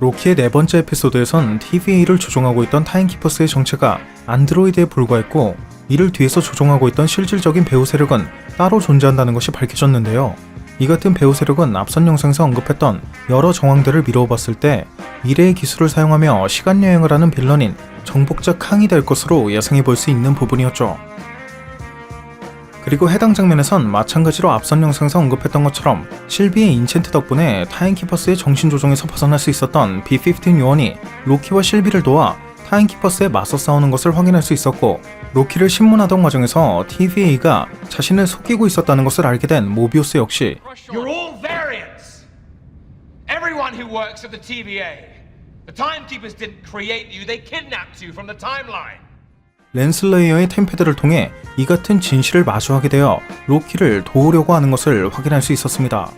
로키의 네 번째 에피소드에선 TVA를 조종하고 있던 타임키퍼스의 정체가 안드로이드에 불과했고, 이를 뒤에서 조종하고 있던 실질적인 배후 세력은 따로 존재한다는 것이 밝혀졌는데요. 이 같은 배후 세력은 앞선 영상에서 언급했던 여러 정황들을 미루어 봤을 때 미래의 기술을 사용하며 시간여행을 하는 빌런인 정복자 캉이 될 것으로 예상해 볼 수 있는 부분이었죠. 그리고 해당 장면에선 마찬가지로 앞선 영상에서 언급했던 것처럼 실비의 인챈트 덕분에 타임키퍼스의 정신조종에서 벗어날 수 있었던 B-15 요원이 로키와 실비를 도와 타임키퍼스에 맞서 싸우는 것을 확인할 수 있었고, 로키를 신문하던 과정에서 TVA가 자신을 속이고 있었다는 것을 알게 된 모비우스 역시 You're all variants. Everyone who works at the TVA. The timekeepers didn't create you, they kidnapped you from the timeline. 랜슬레이어의 템패드를 통해 이 같은 진실을 마주하게 되어 로키를 도우려고 하는 것을 확인할 수 있었습니다.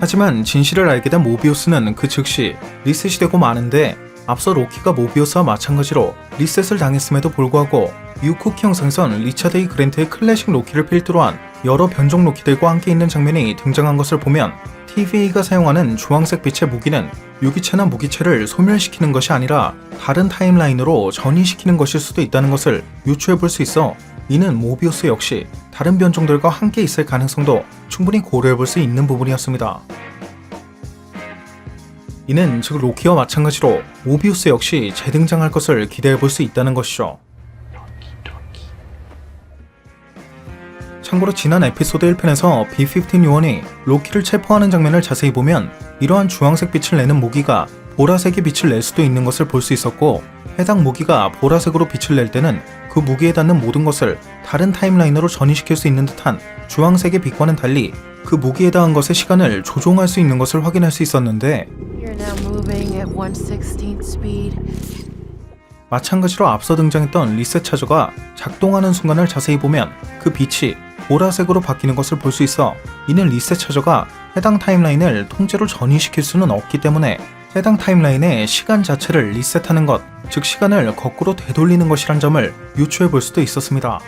하지만 진실을 알게 된 모비우스는 그 즉시 리셋이 되고 마는데, 앞서 로키가 모비우스와 마찬가지로 리셋을 당했음에도 불구하고 유쿠키 영상에선 리차드 E. 그랜트의 클래식 로키를 필두로 한 여러 변종 로키들과 함께 있는 장면이 등장한 것을 보면 TVA가 사용하는 주황색 빛의 무기는 유기체나 무기체를 소멸시키는 것이 아니라 다른 타임라인으로 전이시키는 것일 수도 있다는 것을 유추해 볼 수 있어, 이는 모비우스 역시 다른 변종들과 함께 있을 가능성도 충분히 고려해 볼 수 있는 부분이었습니다. 이는 즉 로키와 마찬가지로 모비우스 역시 재등장할 것을 기대해 볼 수 있다는 것이죠. 참고로 지난 에피소드 1편에서 B-15 요원이 로키를 체포하는 장면을 자세히 보면 이러한 주황색 빛을 내는 무기가 보라색의 빛을 낼 수도 있는 것을 볼 수 있었고, 해당 무기가 보라색으로 빛을 낼 때는 그 무기에 닿는 모든 것을 다른 타임라인으로 전이시킬 수 있는 듯한 주황색의 빛과는 달리 그 무기에 닿은 것의 시간을 조종할 수 있는 것을 확인할 수 있었는데, 마찬가지로 앞서 등장했던 리셋 차저가 작동하는 순간을 자세히 보면 그 빛이 보라색으로 바뀌는 것을 볼 수 있어, 이는 리셋 차저가 해당 타임라인을 통째로 전이시킬 수는 없기 때문에 해당 타임라인의 시간 자체를 리셋하는 것, 즉 시간을 거꾸로 되돌리는 것이란 점을 유추해 볼 수도 있었습니다.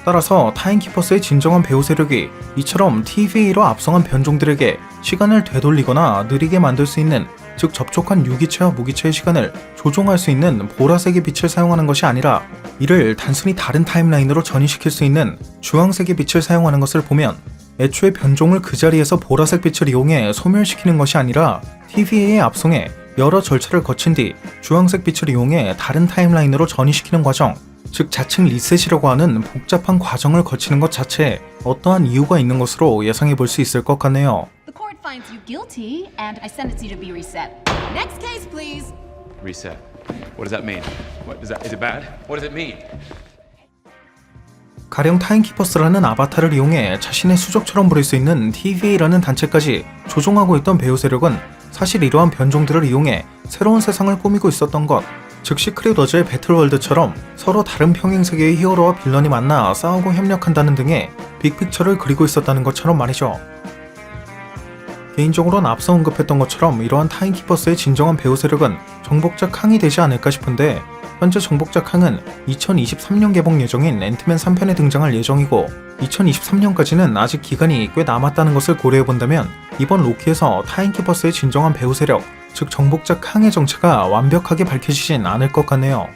따라서 타임키퍼스의 진정한 배후 세력이 이처럼 TVA로 앞서간 변종들에게 시간을 되돌리거나 느리게 만들 수 있는, 즉 접촉한 유기체와 무기체의 시간을 조종할 수 있는 보라색의 빛을 사용하는 것이 아니라 이를 단순히 다른 타임라인으로 전이시킬 수 있는 주황색의 빛을 사용하는 것을 보면, 애초에 변종을 그 자리에서 보라색 빛을 이용해 소멸시키는 것이 아니라 TVA의 앞송에 여러 절차를 거친 뒤 주황색 빛을 이용해 다른 타임라인으로 전이시키는 과정, 즉 자칭 리셋이라고 하는 복잡한 과정을 거치는 것 자체에 어떠한 이유가 있는 것으로 예상해 볼 수 있을 것 같네요. The court finds you guilty, and I sentence you to be reset. Next case, please. Reset. What does that mean? Is it bad? What does it mean? 가령 타임키퍼스라는 아바타를 이용해 자신의 수족처럼 부릴 수 있는 TVA라는 단체까지 조종하고 있던 배후 세력은 사실 이러한 변종들을 이용해 새로운 세상을 꾸미고 있었던 것, 즉 시크릿 워즈의 배틀월드처럼 서로 다른 평행세계의 히어로와 빌런이 만나 싸우고 협력한다는 등의 빅픽처를 그리고 있었다는 것처럼 말이죠. 개인적으로는 앞서 언급했던 것처럼 이러한 타임키퍼스의 진정한 배후 세력은 정복자 캉이 되지 않을까 싶은데, 현재 정복자 캉은 2023년 개봉 예정인 앤트맨 3편에 등장할 예정이고, 2023년까지는 아직 기간이 꽤 남았다는 것을 고려해본다면 이번 로키에서 타임키퍼스의 진정한 배후 세력, 즉 정복자 캉의 정체가 완벽하게 밝혀지진 않을 것 같네요.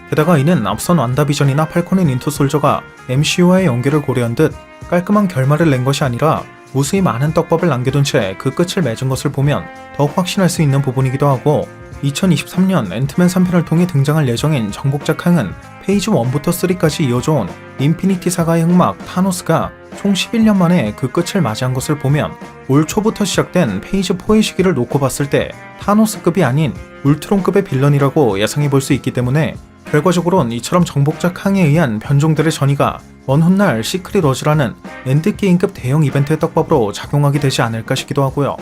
게다가 이는 앞선 완다비전이나 팔콘 앤 윈터 솔저가 MCU와의 연계를 고려한 듯 깔끔한 결말을 낸 것이 아니라 무수히 많은 떡밥을 남겨둔 채 그 끝을 맺은 것을 보면 더 확신할 수 있는 부분이기도 하고, 2023년 앤트맨 3편을 통해 등장할 예정인 정복자 캉은 페이지 1부터 3까지 이어져온 인피니티 사가의 흑막 타노스가 총 11년 만에 그 끝을 맞이한 것을 보면 올 초부터 시작된 페이지 4의 시기를 놓고 봤을 때 타노스급이 아닌 울트론급의 빌런이라고 예상해 볼 수 있기 때문에, 결과적으론 이처럼 정복자 캉에 의한 변종들의 전이가 먼 훗날 시크릿 워즈라는 엔드게임급 대형 이벤트의 떡밥으로 작용하게 되지 않을까 싶기도 하고요.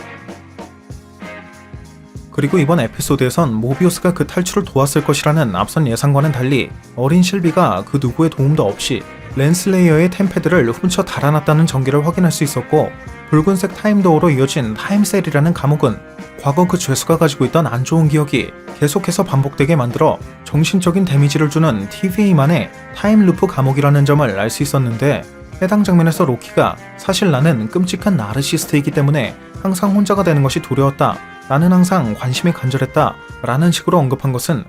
그리고 이번 에피소드에선 모비우스가 그 탈출을 도왔을 것이라는 앞선 예상과는 달리 어린 실비가 그 누구의 도움도 없이 랜슬레이어의 템패드를 훔쳐 달아났다는 전개를 확인할 수 있었고, 붉은색 타임도어로 이어진 타임셀이라는 감옥은 과거 그 죄수가 가지고 있던 안 좋은 기억이 계속해서 반복되게 만들어 정신적인 데미지를 주는 TVA만의 타임루프 감옥이라는 점을 알 수 있었는데, 해당 장면에서 로키가 사실 나는 끔찍한 나르시스트이기 때문에 항상 혼자가 되는 것이 두려웠다. 나는 항상 관심이 간절했다. 라는 식으로 언급한 것은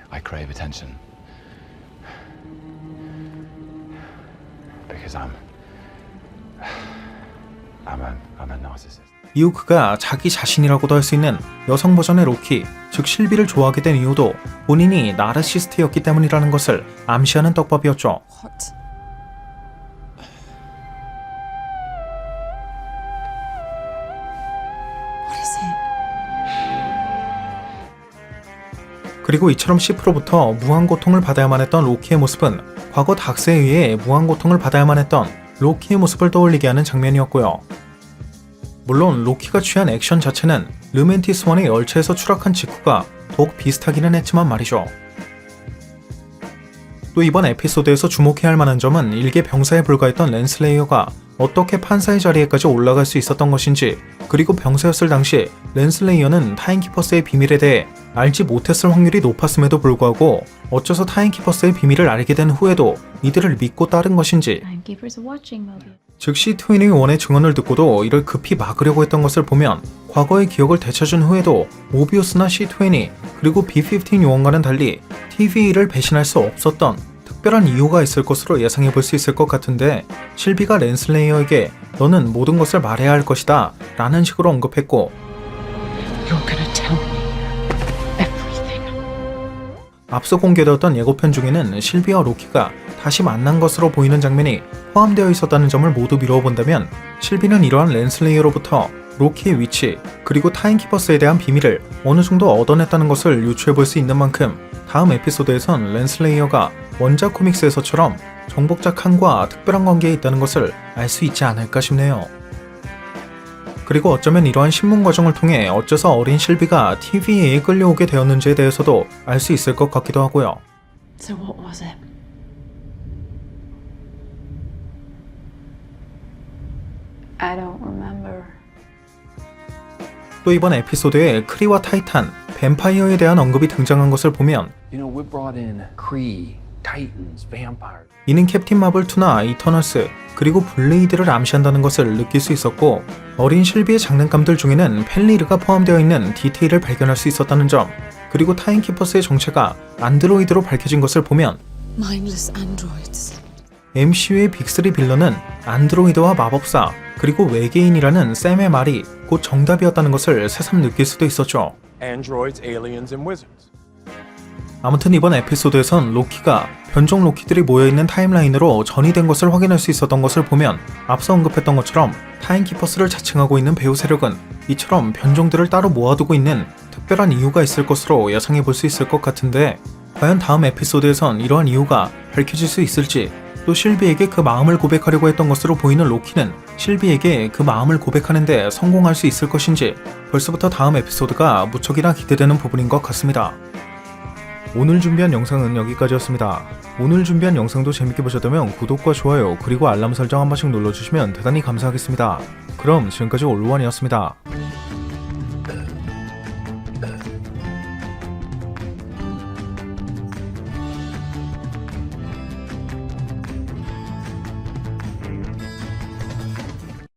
I crave attention. Because I'm a narcissist. 이후 그가 자기 자신이라고도 할 수 있는 여성 버전의 로키, 즉 실비를 좋아하게 된 이유도 본인이 나르시스트였기 때문이라는 것을 암시하는 떡밥이었죠. What? What is it? 그리고 이처럼 시프로부터 무한 고통을 받아야만 했던 로키의 모습은 과거 닥스에 의해 무한 고통을 받아야만 했던 로키의 모습을 떠올리게 하는 장면이었고요. 물론 로키가 취한 액션 자체는 르멘티스원의 열차에서 추락한 직후가 더욱 비슷하기는 했지만 말이죠. 또 이번 에피소드에서 주목해야 할 만한 점은 일개 병사에 불과했던 랜슬레이어가 어떻게 판사의 자리에까지 올라갈 수 있었던 것인지, 그리고 병사였을 당시 랜슬레이어는 타임키퍼스의 비밀에 대해 알지 못했을 확률이 높았음에도 불구하고 어째서 타임키퍼스의 비밀을 알게 된 후에도 이들을 믿고 따른 것인지, Timekeepers are watching, Moby. 즉 C21의 증언을 듣고도 이를 급히 막으려고 했던 것을 보면 과거의 기억을 되찾은 후에도 모비우스나 C20 그리고 B-15 요원과는 달리 TVA를 배신할 수 없었던 특별한 이유가 있을 것으로 예상해 볼 수 있을 것 같은데, 실비가 랜슬레이어에게 너는 모든 것을 말해야 할 것이다 라는 식으로 언급했고, You're gonna tell me everything. 앞서 공개되었던 예고편 중에는 실비와 로키가 다시 만난 것으로 보이는 장면이 포함되어 있었다는 점을 모두 미루어 본다면, 실비는 이러한 랜슬레이어로부터 로키의 위치 그리고 타임키퍼스에 대한 비밀을 어느 정도 얻어냈다는 것을 유추해 볼 수 있는 만큼 다음 에피소드에선 랜슬레이어가 원작 코믹스에서처럼 정복자 칸과 특별한 관계에 있다는 것을 알 수 있지 않을까 싶네요. 그리고 어쩌면 이러한 신문 과정을 통해 어째서 어린 실비가 TVA에 끌려오게 되었는지에 대해서도 알 수 있을 것 같기도 하고요. So what was it? I don't remember. 또 이번 에피소드에 크리와 타이탄, 뱀파이어에 대한 언급이 등장한 것을 보면 You know, we brought in Kree, Titans, vampires. 이는 캡틴 마블 2나 이터널스 그리고 블레이드를 암시한다는 것을 느낄 수 있었고, 어린 실비의 장난감들 중에는 펠리르가 포함되어 있는 디테일을 발견할 수 있었다는 점, 그리고 타임키퍼스의 정체가 안드로이드로 밝혀진 것을 보면 Mindless androids. MCU의 빅3 빌런은 안드로이드와 마법사 그리고 외계인이라는 샘의 말이 곧 정답이었다는 것을 새삼 느낄 수도 있었죠. Androids, aliens, and wizards. 아무튼 이번 에피소드에선 로키가 변종 로키들이 모여있는 타임라인으로 전이된 것을 확인할 수 있었던 것을 보면 앞서 언급했던 것처럼 타임키퍼스를 자칭하고 있는 배우 세력은 이처럼 변종들을 따로 모아두고 있는 특별한 이유가 있을 것으로 예상해 볼 수 있을 것 같은데, 과연 다음 에피소드에선 이러한 이유가 밝혀질 수 있을지, 또 실비에게 그 마음을 고백하려고 했던 것으로 보이는 로키는 실비에게 그 마음을 고백하는데 성공할 수 있을 것인지 벌써부터 다음 에피소드가 무척이나 기대되는 부분인 것 같습니다. 오늘 준비한 영상은 여기까지였습니다. 오늘 준비한 영상도 재밌게 보셨다면 구독과 좋아요 그리고 알람 설정 한 번씩 눌러주시면 대단히 감사하겠습니다. 그럼 지금까지 올루원이었습니다.